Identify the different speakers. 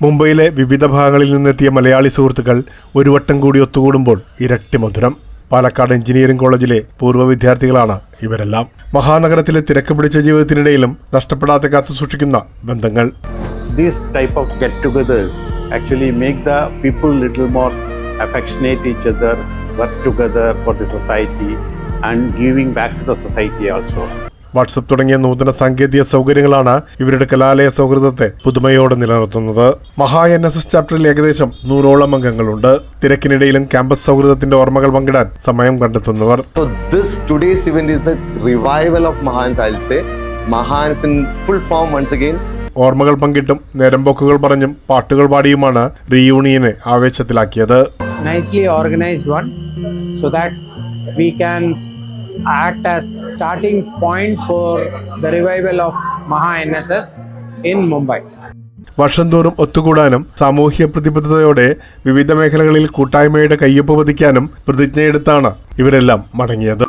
Speaker 1: മുംബൈയിലെ വിവിധ ഭാഗങ്ങളിൽ നിന്നെത്തിയ മലയാളി സുഹൃത്തുക്കൾ ഒരു വട്ടം കൂടി ഒത്തുകൂടുമ്പോൾ ഇരട്ടി മധുരം. പാലക്കാട് എഞ്ചിനീയറിംഗ് കോളേജിലെ പൂർവ്വ വിദ്യാർത്ഥികളാണ് ഇവരെല്ലാം. മഹാനഗരത്തിലെ തിരക്ക് പിടിച്ച ജീവിതത്തിനിടയിലും നഷ്ടപ്പെടാതെ കാത്തുസൂക്ഷിക്കുന്ന ബന്ധങ്ങൾ.
Speaker 2: These type of get-togethers actually make the people little more affectionate each other, work together for the society and giving back to the society also.
Speaker 1: WhatsApp തുടങ്ങിയ നൂതന സാങ്കേതിക സൗകര്യങ്ങളാണ് ഇവരുടെ കലാലയ സൗഹൃദത്തെ പുതുമയോടെ നിലനിർത്തുന്നത്. മഹാ NSS ചാപ്റ്ററിൽ ഏകദേശം 100ഓളം അംഗങ്ങളുണ്ട്. തിരക്കിനിടയിലും ക്യാമ്പസ് സൗഹൃദത്തിന്റെ ഓർമ്മകൾ പങ്കിടാൻ സമയം കണ്ടെത്തുന്നവർ.
Speaker 3: So this today's event is the revival of Mahans, I'll say. Mahans in full form once again.
Speaker 1: ഓർമ്മകൾ പങ്കിട്ടും നേരമ്പോക്കുകൾ പറഞ്ഞും പാട്ടുകൾ പാടിയുമാണ് റീയൂണിയനെ ആവേശത്തിലാക്കിയത്.
Speaker 4: Nicely organized one so that we can act as starting point for the revival of Maha NSS in Mumbai.
Speaker 1: വർഷം തോറും ഒത്തുകൂടാനും സാമൂഹ്യ പ്രതിബദ്ധതയോടെ വിവിധ മേഖലകളിൽ കൂട്ടായ്മയുടെ കയ്യൊപ്പ് പതിക്കാനും പ്രതിജ്ഞയെടുത്താണ് ഇവരെല്ലാം മടങ്ങിയത്.